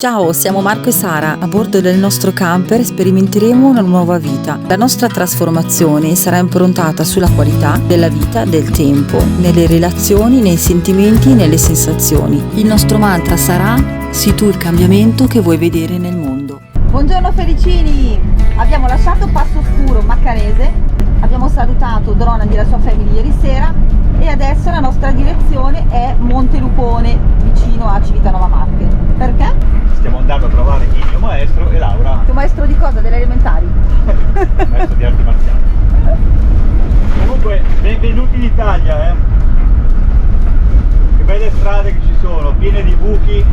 Ciao, siamo Marco e Sara. A bordo del nostro camper sperimenteremo una nuova vita. La nostra trasformazione sarà improntata sulla qualità della vita, del tempo, nelle relazioni, nei sentimenti, nelle sensazioni. Il nostro mantra sarà: sii tu il cambiamento che vuoi vedere nel mondo. Buongiorno Felicini! Abbiamo lasciato Passo Scuro Maccarese, abbiamo salutato Dronadi e la sua famiglia ieri sera e adesso la nostra direzione è Montelupone, vicino a Civitanova Marche. Perché? Stiamo andando a trovare il mio maestro e Laura. Tuo maestro di cosa? Delle elementari? Maestro di arti marziali. Comunque, benvenuti in Italia, Che belle strade che ci sono, piene di buchi.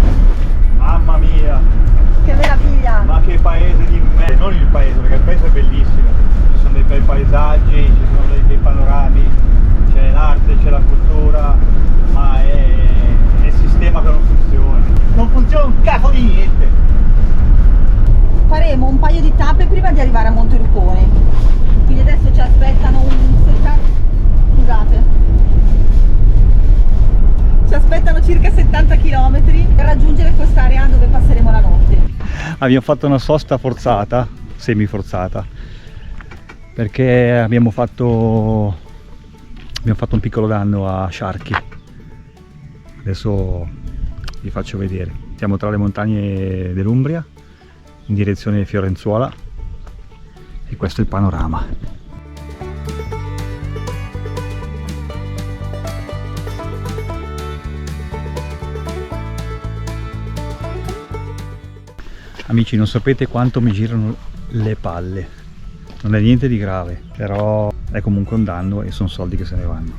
Mamma mia! Che meraviglia! Ma che paese di me! Non il paese, perché il paese è bellissimo. Ci sono dei bei paesaggi, ci sono dei panorami, c'è l'arte, c'è la cultura, ma è il sistema che non funziona. Non funziona un cazzo di niente! Faremo un paio di tappe prima di arrivare a Montelupone. Quindi adesso ci aspettano ci aspettano circa 70 km per raggiungere quest'area dove passeremo la notte. Abbiamo fatto una sosta forzata, semi-forzata, perché abbiamo fatto un piccolo danno a Sciarchi. Adesso vi faccio vedere. Siamo tra le montagne dell'Umbria in direzione Fiorenzuola e questo è il panorama. Amici, non sapete quanto mi girano le palle. Non è niente di grave, però è comunque un danno e sono soldi che se ne vanno.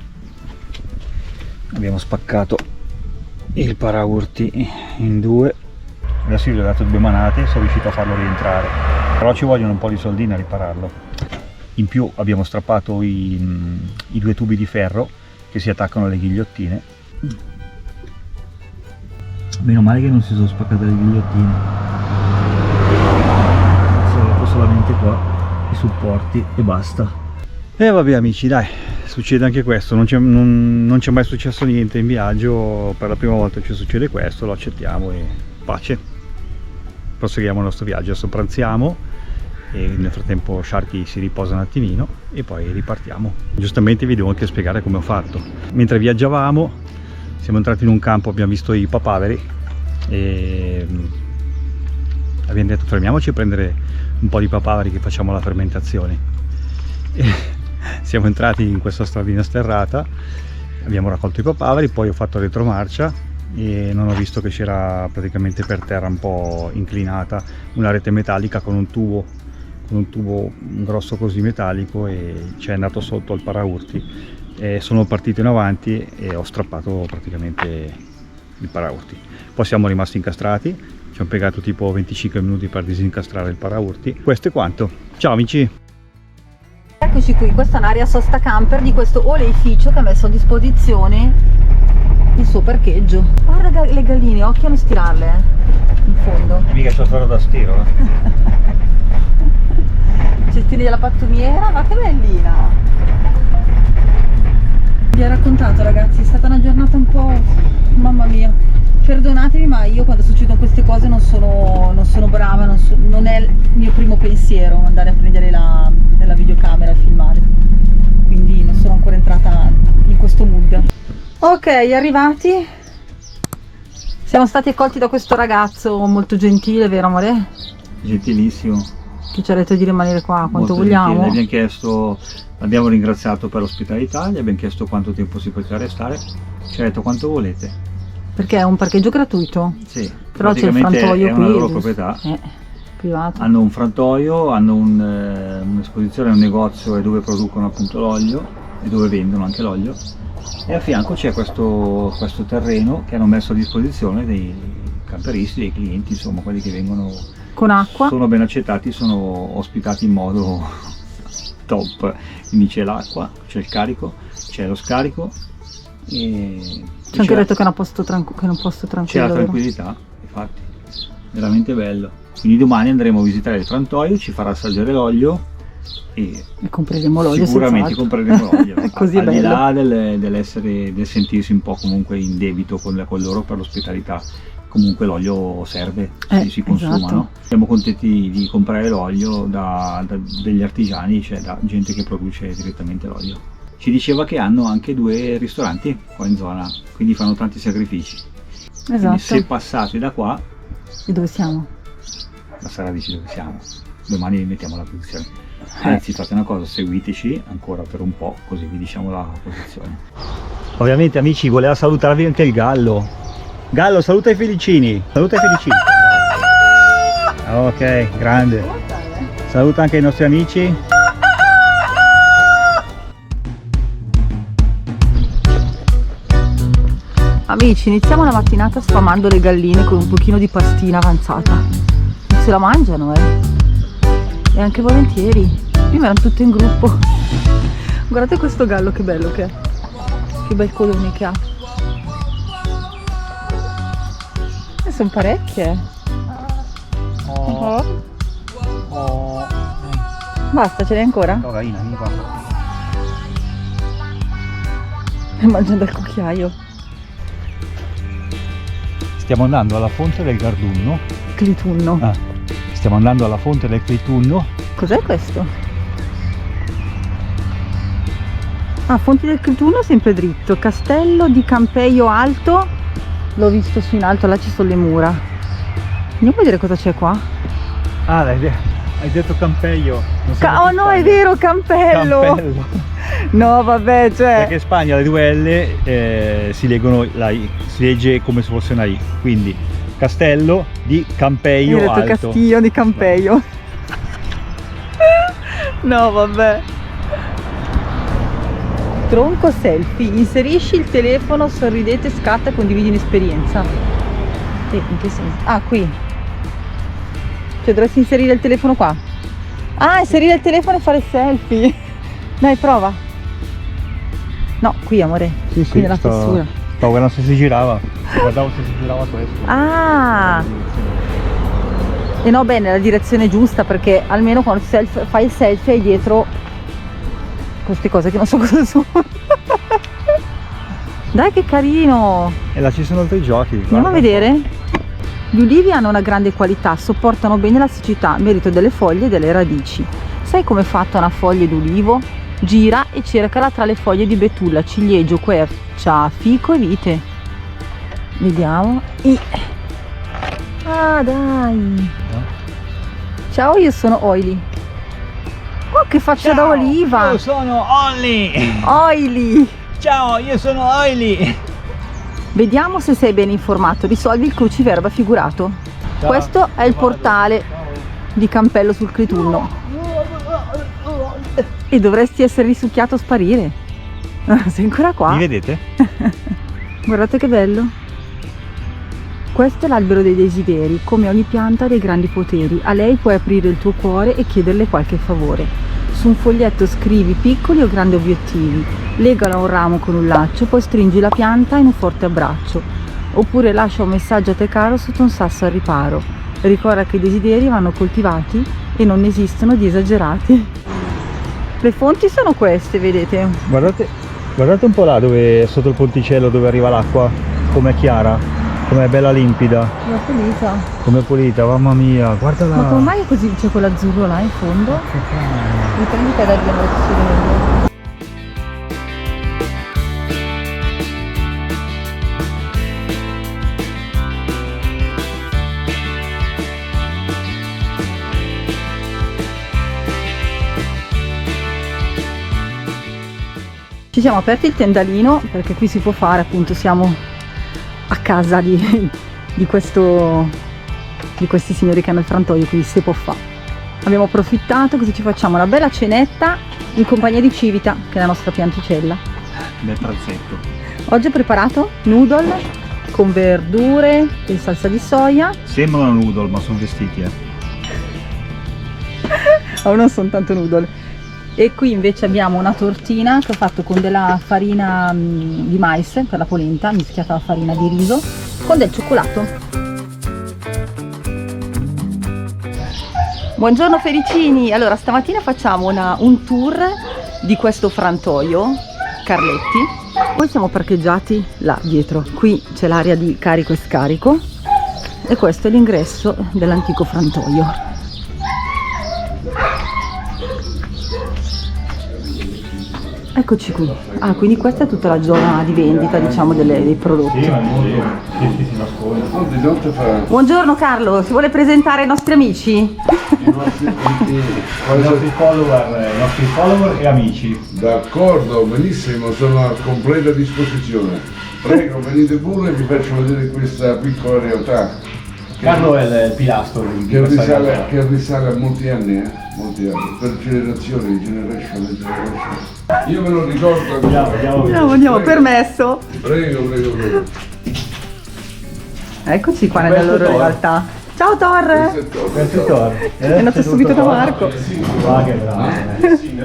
Abbiamo spaccato il paraurti in due. Adesso gli ho dato 2 manate e sono riuscito a farlo rientrare. Però ci vogliono un po' di soldini a ripararlo. In più abbiamo strappato i 2 tubi di ferro che si attaccano alle ghigliottine. Meno male che non si sono spaccate le ghigliottine. Solamente qua i supporti e basta. E vabbè amici, dai, succede anche questo, non c'è mai successo niente in viaggio, per la prima volta ci succede questo, lo accettiamo e pace. Proseguiamo il nostro viaggio, adesso pranziamo e nel frattempo Sciarchi si riposa un attimino e poi ripartiamo. Giustamente vi devo anche spiegare come ho fatto. Mentre viaggiavamo siamo entrati in un campo, abbiamo visto i papaveri e abbiamo detto fermiamoci a prendere un po' di papaveri che facciamo la fermentazione. E siamo entrati in questa stradina sterrata, abbiamo raccolto i papaveri, poi ho fatto retromarcia e non ho visto che c'era praticamente per terra un po' inclinata una rete metallica con un tubo grosso così metallico e ci è andato sotto al paraurti e sono partito in avanti e ho strappato praticamente il paraurti. Poi siamo rimasti incastrati. Ci ho impiegato tipo 25 minuti per disincastrare il paraurti. Questo è quanto. Ciao amici! Eccoci qui, questa è un'area sosta camper di questo oleificio che ha messo a disposizione il suo parcheggio. Guarda le galline, occhio a non stirarle, in fondo. E mica c'ho ferro da stiro, Cestini della pattumiera, ma che bellina! Vi ho raccontato ragazzi, è stata una giornata un po'... mamma mia! Perdonatemi, ma io quando succedono queste cose non sono brava, non è il mio primo pensiero andare a prendere la videocamera e filmare, quindi non sono ancora entrata in questo mood. Ok, arrivati, siamo stati accolti da questo ragazzo molto gentile, vero amore? Gentilissimo. Che ci ha detto di rimanere qua quanto Molto vogliamo. Abbiamo chiesto, l'abbiamo ringraziato per l'ospitalità, gli abbiamo chiesto quanto tempo si poteva restare, ci ha detto quanto volete. Perché è un parcheggio gratuito? Sì, però c'è il frantoio è qui, una loro proprietà. Privato. Hanno un frantoio, hanno un'esposizione, un negozio dove producono appunto l'olio e dove vendono anche l'olio. E a fianco c'è questo terreno che hanno messo a disposizione dei camperisti, dei clienti, insomma quelli che vengono con acqua. Sono ben accettati, sono ospitati in modo top. Quindi c'è l'acqua, c'è il carico, c'è lo scarico. E ci ho anche detto che è un posto tranquillo. C'è la tranquillità, infatti, veramente bello. Quindi domani andremo a visitare il frantoio, ci farà assaggiare l'olio e compreremo l'olio. Sicuramente compreremo l'olio. Così al bello. Di là del sentirsi un po' comunque in debito con loro per l'ospitalità comunque l'olio serve, si consuma, esatto. no? Siamo contenti di comprare l'olio da degli artigiani, cioè da gente che produce direttamente l'olio. Ci diceva che hanno anche 2 ristoranti qua in zona, quindi fanno tanti sacrifici. Quindi Esatto. se passate da qua, E dove siamo? la Sara dice dove siamo, domani vi mettiamo la posizione. Anzi, fate una cosa, seguiteci ancora per un po', così vi diciamo la posizione. Ovviamente amici, voleva salutarvi anche il gallo. Gallo, saluta i felicini, saluta i felicini. Ok, grande. Saluta anche i nostri amici. Amici, iniziamo la mattinata sfamando le galline con un pochino di pastina avanzata. Se la mangiano, e anche volentieri. Prima erano tutte in gruppo. Guardate questo gallo, che bello che è. Che bel colore che ha. E sono parecchie. Basta, ce n'è ancora? No, Gaina, vieni qua. Mangiando il cucchiaio. Stiamo andando alla fonte del Gardunno. Clitunno. Stiamo andando alla fonte del Clitunno. Cos'è questo? Ah, Fonti del Clitunno sempre dritto. Castello di Campeio Alto. L'ho visto su in alto, là ci sono le mura. Andiamo a vedere cosa c'è qua. Ah, hai detto Campeio. Oh no, è vero, Campello. Campello. No, vabbè, cioè. Perché in Spagna le 2 L si leggono la I, si legge come se fosse una I. Quindi Castello di Campeio Io ho detto Alto. Castillo di Campeio. No, vabbè. Tronco selfie. Inserisci il telefono, sorridete, scatta, condividi un'esperienza. In che senso? Ah, qui. Cioè dovresti inserire il telefono qua. Ah, inserire il telefono e fare selfie. Dai, prova. No, qui amore. Sì, Qui nella fessura. Stavo guardando se si girava. Guardavo se si girava questo. Ah! E no, beh, nella direzione giusta, perché almeno quando fai il selfie hai dietro queste cose che non so cosa sono. Dai, che carino! E là ci sono altri giochi. Andiamo a vedere. Gli ulivi hanno una grande qualità, sopportano bene la siccità, merito delle foglie e delle radici. Sai com'è fatta una foglia d'ulivo? Gira e cercala tra le foglie di betulla, ciliegio, quercia, fico e vite. Vediamo. Ah, dai! Ciao, io sono Oily. Oh, che faccia da oliva! Io sono Olly! Oily! Ciao, io sono Oily! Vediamo se sei ben informato. Risolvi il cruciverba figurato. Ciao. Questo è il portale di Campello sul Clitunno. E dovresti essere risucchiato a sparire. Sei ancora qua? Mi vedete? Guardate che bello. Questo è l'albero dei desideri. Come ogni pianta ha dei grandi poteri. A lei puoi aprire il tuo cuore e chiederle qualche favore. Su un foglietto scrivi piccoli o grandi obiettivi. Legalo a un ramo con un laccio, poi stringi la pianta in un forte abbraccio. Oppure lascia un messaggio a te caro sotto un sasso al riparo. Ricorda che i desideri vanno coltivati e non esistono di esagerati. Le fonti sono queste, vedete? Guardate un po' là dove sotto il ponticello dove arriva l'acqua, com'è chiara, com'è bella limpida, La pulita. com'è pulita, mamma mia, guarda là. Ma come mai è così? C'è quell'azzurro là in fondo? Riprendi te da dire che si vede. Ci siamo aperti il tendalino perché qui si può fare, appunto siamo a casa di questi signori che hanno il frantoio, quindi si può fare. Abbiamo approfittato, così ci facciamo una bella cenetta in compagnia di Civita, che è la nostra pianticella. Bel pranzetto. Oggi ho preparato noodle con verdure e salsa di soia. Sembrano noodle ma sono vestiti, Oh, non sono tanto noodle. E qui invece abbiamo una tortina che ho fatto con della farina di mais per la polenta, mischiata alla farina di riso, con del cioccolato. Buongiorno Fericini! Allora, stamattina facciamo un tour di questo frantoio, Carletti. Poi siamo parcheggiati là dietro. Qui c'è l'area di carico e scarico. E questo è l'ingresso dell'antico frantoio. Eccoci qui. Ah, quindi questa è tutta la zona di vendita, diciamo, dei prodotti. Sì, ma si nasconde. Buongiorno Carlo, si vuole presentare ai nostri amici? I nostri follower e amici. D'accordo, benissimo, sono a completa disposizione. Prego, venite pure e vi faccio vedere questa piccola realtà. Carlo è il pilastro di questa realtà. Che risale a molti anni, per generazioni, generation. Io me lo ricordo. Andiamo, permesso. Prego. Eccoci qua nella loro realtà. Ciao Tor! Questo è Thor. È andato subito da Marco. Ah, che bravo.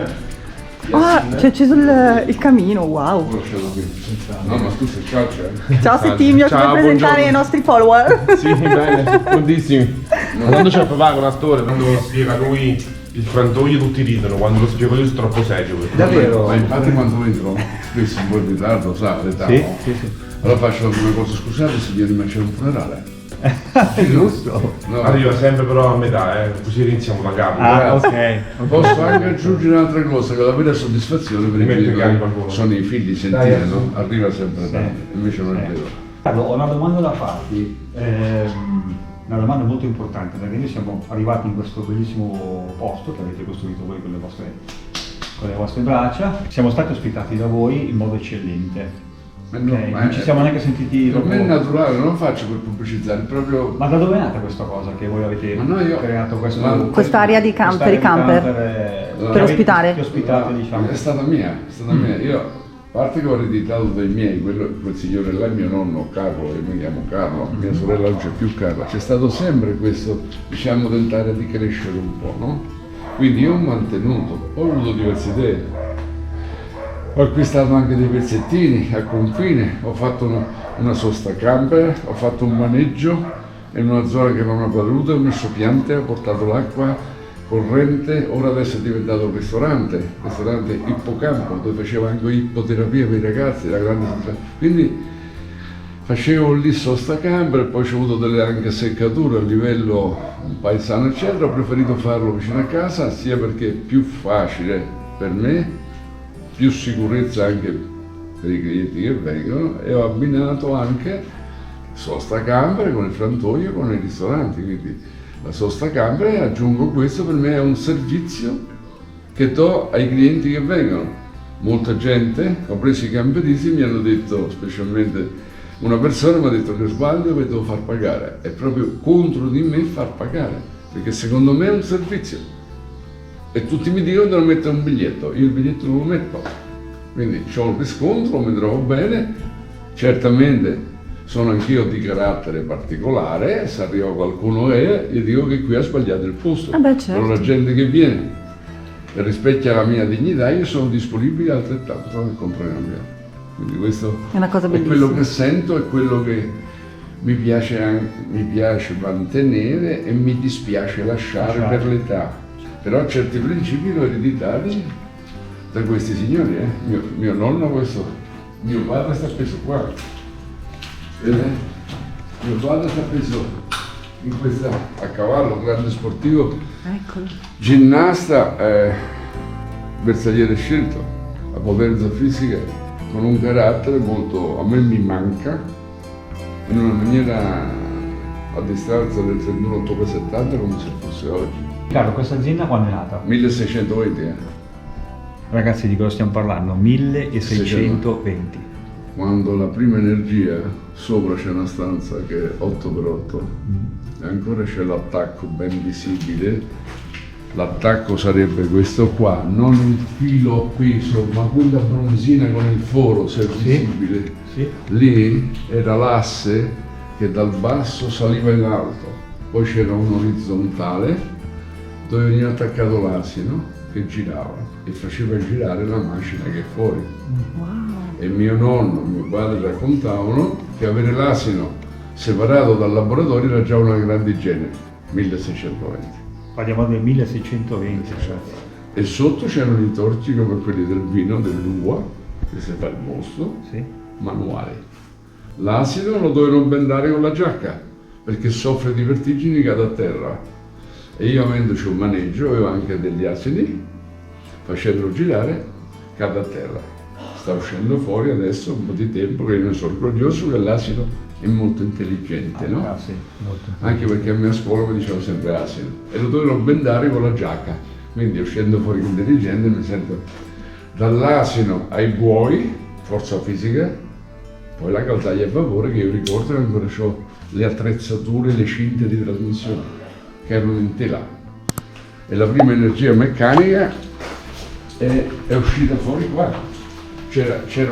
Ah, c'è acceso il camino, wow. No, ma tu sei calcia. Ciao Settimio, ti vuoi presentare buongiorno. ai nostri follower? Sì, bene, buonissimi. Quando c'è il papà con la storia, quando lo spiega lui il frantoio tutti ridono, quando lo spiego io sono troppo serio. Davvero? Ma infatti quando entro, spesso un po' in ritardo, sa, l'età. Sì, no? sì. Allora faccio la prima cosa, scusate signori, ma c'è un funerale. È giusto. No. Arriva sempre però a metà, così iniziamo da capo. Ah, ok. Posso anche aggiungere un'altra cosa, che la vera soddisfazione per i Metti genitori carico al volo. sono i figli, sentire, no? Arriva sempre tardi, invece non è vero. Carlo, ho una domanda da farti, una domanda molto importante, perché noi siamo arrivati in questo bellissimo posto che avete costruito voi con le vostre braccia, siamo stati ospitati da voi in modo eccellente. Non ci siamo neanche sentiti Per me è dopo. naturale, non lo faccio per pubblicizzare, proprio. Ma da dove è nata questa cosa che voi avete creato Quest'area di camper. Per ospitare? Che ospitate, diciamo. È stata mia. Io, a parte che ho ereditato dai miei, quel signore là è mio nonno Carlo, io mi chiamo Carlo, mia sorella non c'è più Carla, c'è stato sempre questo, diciamo, tentare di crescere un po', no? Quindi io ho mantenuto, ho avuto diverse idee. Ho acquistato anche dei pezzettini a confine, ho fatto una sosta camper, ho fatto un maneggio in una zona che non aveva valuta, ho messo piante, ho portato l'acqua corrente, ora adesso è diventato un ristorante ippocampo, dove facevo anche ippoterapia per i ragazzi, la grande quindi facevo lì sosta camper, poi ho avuto delle anche seccature a livello paesano eccetera, ho preferito farlo vicino a casa, sia perché è più facile per me, più sicurezza anche per i clienti che vengono, e ho abbinato anche sosta camper con il frantoio con i ristoranti, quindi la sosta camper, aggiungo questo, per me è un servizio che do ai clienti che vengono. Molta gente, compreso i camperisti, mi hanno detto, specialmente una persona mi ha detto che sbaglio e devo far pagare, è proprio contro di me far pagare, perché secondo me è un servizio. E tutti mi dicono devo mettere un biglietto, io il biglietto non lo metto, quindi ho un riscontro, mi trovo bene, certamente sono anch'io di carattere particolare, se arriva qualcuno io dico che qui ha sbagliato il posto, certo. Però la gente che viene e rispecchia la mia dignità, io sono disponibile altrettanto al contrario mio, quindi questo è una cosa è bellissima. quello che sento, è quello che mi piace mantenere e mi dispiace lasciare per l'età. Però certi principi li ho ereditati da questi signori, mio nonno questo, mio padre sta appeso qua, mio padre sta appeso in questa, a cavallo, grande sportivo, Eccolo. ginnasta, bersagliere scelto, a potenza fisica, con un carattere molto, a me mi manca, in una maniera a distanza del 31 ottobre 70 come se fosse oggi. Carlo, questa azienda quando è nata? 1620, Ragazzi, di cosa stiamo parlando? 1620. Quando la prima energia, sopra c'è una stanza che è 8x8 e ancora c'è l'attacco ben visibile. L'attacco sarebbe questo qua, non il filo qui sopra, ma quella bronzina con il foro, se è visibile. Sì. Lì era l'asse che dal basso saliva in alto, poi c'era un orizzontale dove veniva attaccato l'asino che girava e faceva girare la macina che è fuori. Wow. E mio nonno, mio padre raccontavano che avere l'asino separato dal laboratorio era già una grande igiene, 1620. Parliamo del 1620. E sotto c'erano i torci come quelli del vino, dell'uva, che si fa il mosto, Sì. manuali. L'asino lo dovevano bendare con la giacca, perché soffre di vertigini, cade a terra. E io, avendoci un maneggio, avevo anche degli asini, facendolo girare, cade a terra. Sta uscendo fuori adesso un po' di tempo che io ne sono orgoglioso, che l'asino è molto intelligente, no? Ah, sì, molto. Anche perché a me a scuola mi dicevano sempre asino e lo dovevo bendare con la giacca, quindi uscendo fuori intelligente mi sento dall'asino ai buoi, forza fisica, poi la caldaia a vapore, che io ricordo che ancora ho le attrezzature, le cinte di trasmissione che erano in tela, e la prima energia meccanica è uscita fuori qua. C'era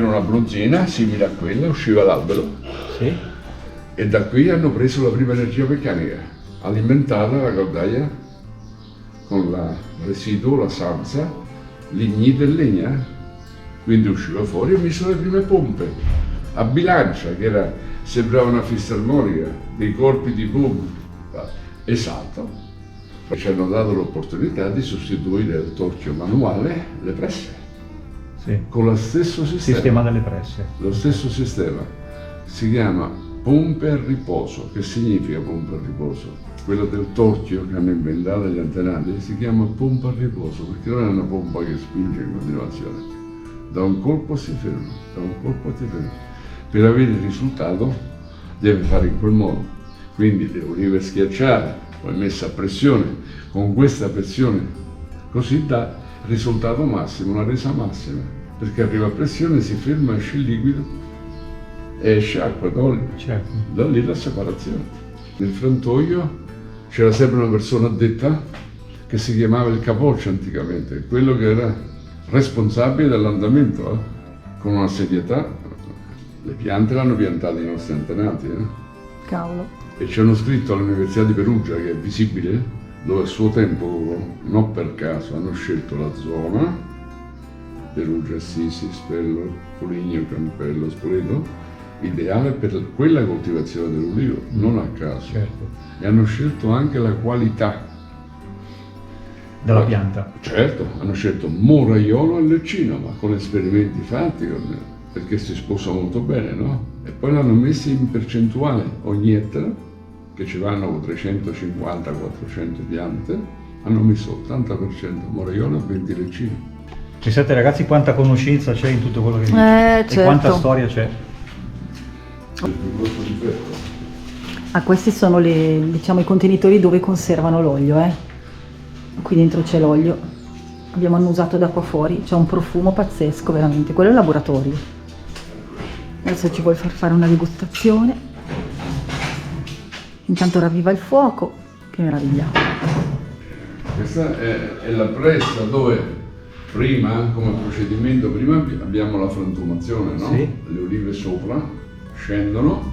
una bronzina simile a quella, usciva l'albero, Sì? e da qui hanno preso la prima energia meccanica, alimentata la caldaia con la residuo, la salsa, lignite e legna, quindi usciva fuori e ho messo le prime pompe a bilancia, che sembrava una fisarmonica, dei corpi di boom e salto. Ci hanno dato l'opportunità di sostituire il torchio manuale le presse Sì. con lo stesso Sistema delle presse. Lo stesso sistema si chiama pompe a riposo. Che significa pompa a riposo? Quello del torchio che hanno inventato gli antenati si chiama pompa a riposo, perché non è una pompa che spinge in continuazione. Da un colpo si ferma, da un colpo si ferma. Per avere il risultato deve fare in quel modo. Quindi le olive schiacciate, poi messe a pressione, con questa pressione così dà il risultato massimo, una resa massima, perché arriva a pressione, si ferma, esce il liquido e esce acqua d'olio. Certo. Da lì la separazione. Nel frantoio c'era sempre una persona addetta che si chiamava il capoccio anticamente, quello che era responsabile dell'andamento, con una serietà. Le piante l'hanno piantate i nostri antenati. Cavolo. E ci hanno scritto all'Università di Perugia, che è visibile, dove a suo tempo, non per caso, hanno scelto la zona, Perugia, Assisi, Spello, Foligno, Campello, Spoleto, ideale per quella coltivazione dell'olivo, non a caso. Certo. E hanno scelto anche la qualità. Della pianta. Certo, hanno scelto Moraiolo e Leccino, ma con esperimenti fatti, perché si sposa molto bene, no? E poi l'hanno messi in percentuale ogni ettaro, che ci vanno 350-400 piante, hanno messo 80% Moraiolo e 20 Leccino. Pensate ragazzi quanta conoscenza c'è in tutto quello che dice. Certo. E quanta storia c'è. Il più grosso difetto. Ah, questi sono diciamo, i contenitori dove conservano l'olio, Qui dentro c'è l'olio, abbiamo annusato da qua fuori, c'è un profumo pazzesco veramente, quello è il laboratorio. Adesso ci vuoi far fare una degustazione. Intanto ravviva il fuoco, che meraviglia. Questa è la pressa dove prima, come procedimento, prima abbiamo la frantumazione, no? Sì. Le olive sopra scendono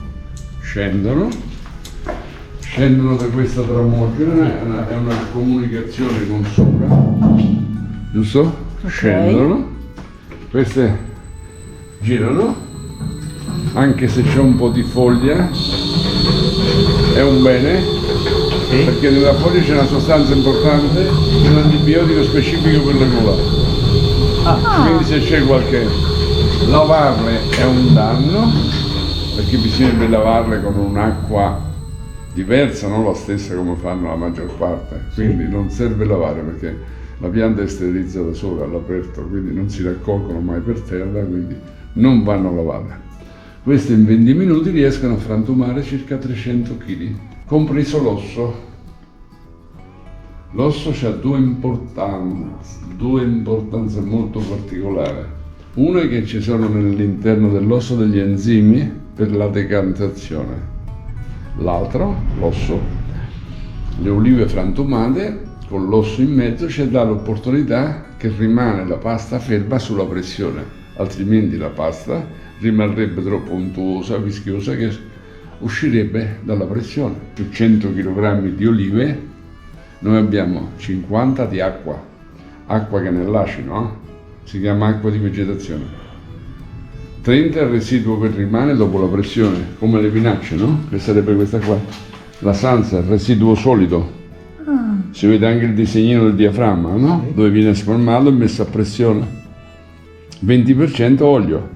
da questa tramogena, è una comunicazione con sopra, giusto? Ok. Scendono, queste girano, anche se c'è un po' di foglia, è un bene, Sì. perché nella foglia c'è una sostanza importante, che è un antibiotico specifico per la gola. Quindi se c'è qualche... lavarle è un danno, perché bisognerebbe lavarle con un'acqua diversa, non la stessa come fanno la maggior parte. Quindi non serve lavare, perché la pianta è sterilizzata da sola all'aperto, quindi non si raccolgono mai per terra, quindi non vanno lavate. Queste in 20 minuti riescono a frantumare circa 300 kg, compreso l'osso. L'osso ha due importanze molto particolari. Una è che ci sono all'interno dell'osso degli enzimi per la decantazione. L'altro, l'osso, le olive frantumate con l'osso in mezzo ci dà l'opportunità che rimane la pasta ferma sulla pressione, altrimenti la pasta rimarrebbe troppo untuosa, vischiosa, che uscirebbe dalla pressione. Su 100 kg di olive noi abbiamo 50 di acqua che nell'acino si chiama acqua di vegetazione. 30 è il residuo che rimane dopo la pressione, come le vinacce, no? Che sarebbe questa qua. La salsa, il residuo solido. Si vede anche il disegnino del diaframma, no? Dove viene spalmato e messo a pressione. 20% olio.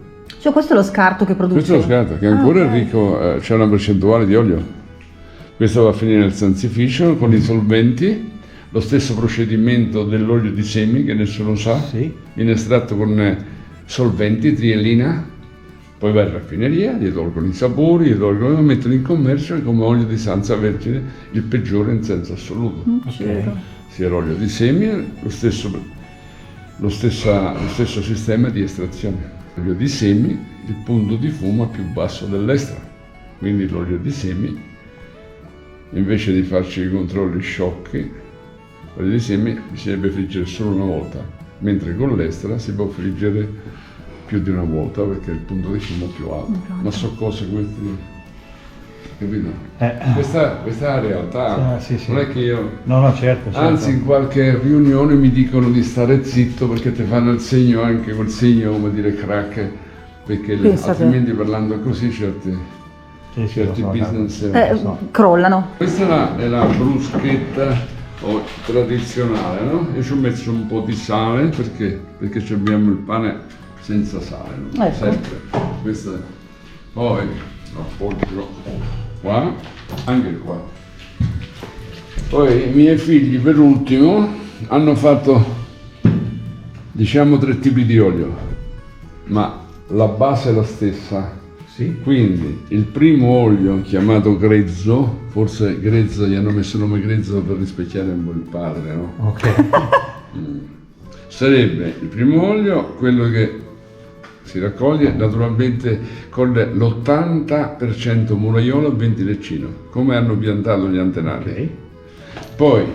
Cioè questo è lo scarto che produce? Questo è lo scarto, che ancora ok. è ricco, c'è una percentuale di olio. Questo va a finire nel sansificio con i solventi, lo stesso procedimento dell'olio di semi che nessuno sa, Sì. viene estratto con solventi, trielina, poi va in raffineria, gli tolgono i sapori, gli tolgono, lo mettono in commercio e come olio di sanza vergine, il peggiore in senso assoluto. Sia l'olio di semi, lo stesso sistema di estrazione. L'olio di semi, il punto di fumo più basso dell'estra, quindi l'olio di semi, invece di farci i controlli sciocchi, l'olio di semi bisognerebbe friggere solo una volta, mentre con l'estra si può friggere più di una volta perché il punto di fumo è più alto. Ma sono cose queste, capito? Questa è la realtà, Sì, sì. non è che io... No, certo. Anzi, in qualche riunione mi dicono di stare zitto perché ti fanno il segno, anche quel segno, come dire, crack, perché Pensate. altrimenti parlando così certi business... Crollano. Questa è la bruschetta tradizionale, no? Io ci ho messo un po' di sale perché ci abbiamo il pane senza sale, no? Ecco. Sempre. Questa è... Poi lo appoggio qua, anche qua. Poi i miei figli per ultimo hanno fatto, diciamo, 3 tipi di olio, ma la base è la stessa. Sì. Quindi il primo olio chiamato grezzo, forse grezzo gli hanno messo il nome grezzo per rispecchiare un po' il padre, no? Ok. Sarebbe il primo olio quello che si raccoglie naturalmente con l'80% muraiolo e 20 leccino, come hanno piantato gli antenati. Ok. Poi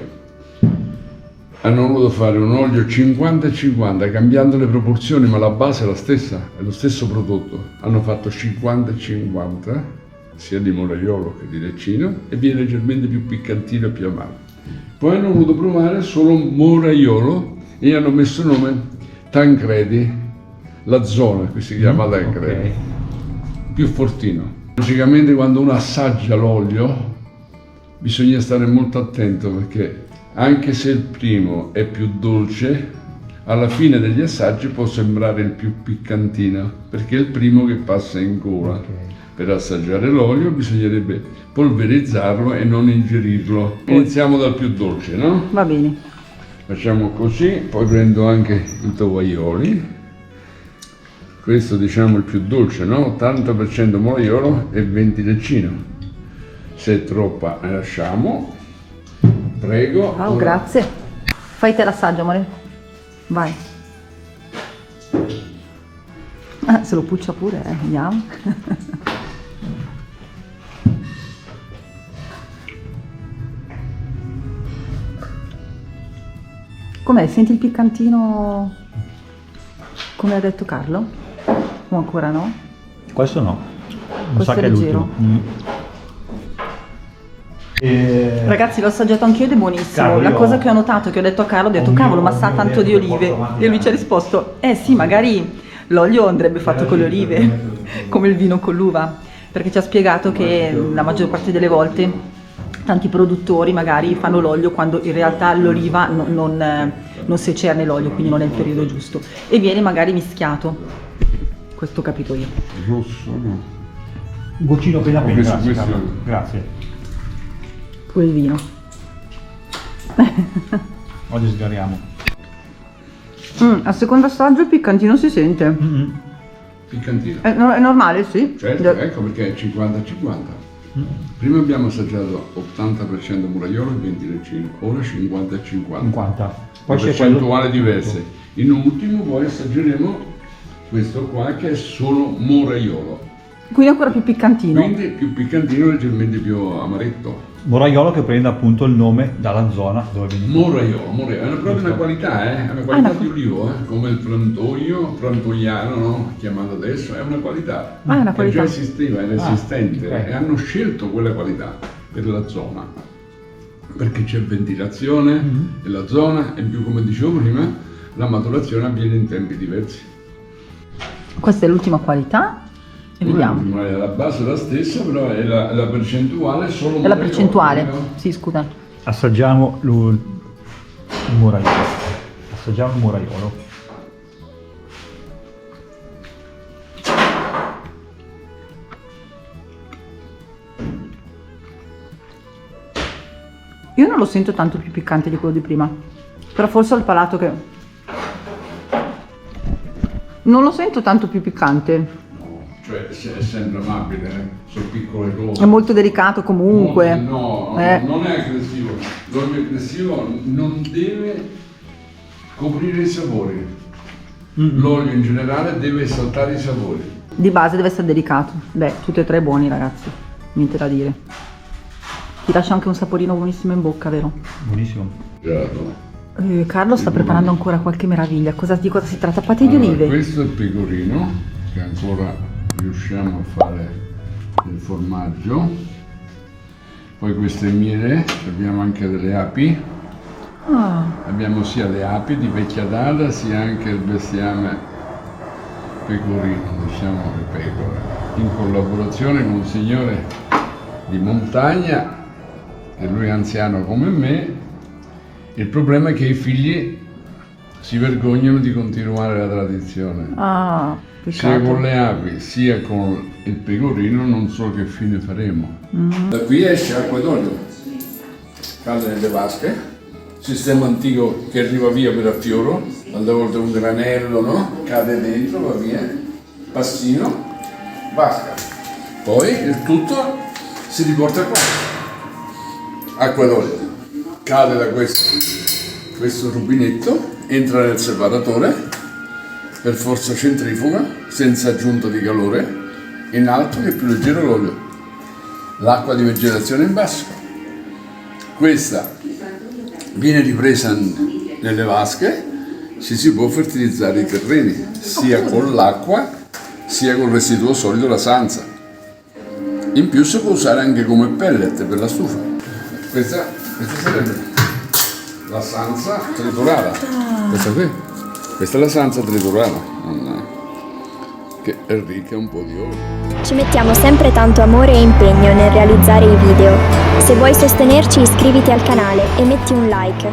hanno voluto fare un olio 50 e 50 cambiando le proporzioni, ma la base è la stessa, è lo stesso prodotto. Hanno fatto 50 e 50 sia di muraiolo che di leccino e viene leggermente più piccantino e più amaro. Poi hanno voluto provare solo muraiolo e hanno messo il nome Tancredi, la zona qui si chiama Tancredi, più fortino. Logicamente quando uno assaggia l'olio bisogna stare molto attento perché anche se il primo è più dolce, alla fine degli assaggi può sembrare il più piccantino, perché è il primo che passa in gola. Per assaggiare l'olio bisognerebbe polverizzarlo e non ingerirlo. Iniziamo dal più dolce, no? Va bene. Facciamo così, poi prendo anche i tovaglioli. Questo diciamo il più dolce, no? 80% muraiolo e 20 leccino. Se è troppa ne lasciamo. Prego. Oh, grazie. Fai te l'assaggio, amore. Vai. Se lo puccia pure, vediamo. Com'è? Senti il piccantino come ha detto Carlo? O ancora no? Questo no. Mi Questo sa è che è leggero. l'ultimo. Ragazzi, l'ho assaggiato anch'io ed è buonissimo. Carlo, La io- cosa che ho notato, che ho detto a Carlo, ho detto cavolo, ma sa tanto di olive. E lui ci ha risposto, sì, magari l'olio andrebbe fatto con le olive, come il vino con l'uva. Perché ci ha spiegato che la maggior parte delle volte tanti produttori magari fanno l'olio quando in realtà l'oliva non si cerne l'olio, quindi non è il periodo giusto. E viene magari mischiato. Questo ho capito io. Rosso, no? Un goccino appena appena, Questo- grazie. questo- Carlo. Grazie. Pure il vino. Oggi sgariamo. Al secondo assaggio il piccantino si sente. Piccantino. È normale, sì. Certo, ecco perché è 50-50. Prima abbiamo assaggiato 80% muraiolo e 20 leccino, ora 50 e 50. 50. Poi c'è percentuali diverse. In ultimo poi assaggeremo questo qua che è solo muraiolo. Quindi ancora più piccantino. Quindi più piccantino, leggermente più amaretto. Moraiolo che prende appunto il nome dalla zona dove viene. Muraiolo, è proprio una qualità, è una qualità di olivo, come il frantoiano, no? Chiamato adesso, è una qualità. Ah, è una Che già qualità. esisteva, era esistente ok. e hanno scelto quella qualità per la zona. Perché c'è ventilazione e la zona, e più come dicevo prima, la maturazione avviene in tempi diversi. Questa è l'ultima qualità. E vediamo. Ma la base è la stessa, però è la percentuale solo È la percentuale. no? Sì, scusa. Assaggiamo il moraiolo. Assaggiamo il moraiolo. Io non lo sento tanto più piccante di quello di prima, però forse ho il palato che... Non lo sento tanto più piccante. Cioè è sempre amabile, sono piccole cose. È molto delicato comunque. No, non è aggressivo. L'olio aggressivo non deve coprire i sapori. L'olio in generale deve esaltare i sapori. Di base deve essere delicato. Beh, tutti e tre buoni ragazzi, niente da dire. Ti lascia anche un saporino buonissimo in bocca, vero? Buonissimo. Certo. Carlo sta preparando ancora qualche meraviglia. Di cosa si tratta? Pate di olive? Questo è il pecorino, che ancora riusciamo a fare il formaggio. Poi questo è il miele, abbiamo anche delle api. Abbiamo sia le api di vecchia data sia anche il bestiame pecorino, diciamo le pecore, in collaborazione con un signore di montagna, che lui è anziano come me. Il problema è che i figli si vergognano di continuare la tradizione. Sia con le api sia con il pecorino non so che fine faremo. Da qui esce acqua d'olio, cade nelle vasche, sistema antico che arriva via per affioro, alle volte un granello, no? Cade dentro, va via, passino, vasca. Poi il tutto si riporta qua, acqua d'olio, cade da questo rubinetto, entra nel separatore, per forza centrifuga, senza aggiunta di calore, in alto che è più leggero l'olio. L'acqua di vegetazione in basso. Questa viene ripresa nelle vasche, si può fertilizzare i terreni, sia con l'acqua, sia con il residuo solido, la sanza. In più si può usare anche come pellet per la stufa. Questa sarebbe la sanza triturata. Questa è la sanza triturata, che è ricca un po' di olio. Ci mettiamo sempre tanto amore e impegno nel realizzare i video. Se vuoi sostenerci iscriviti al canale e metti un like.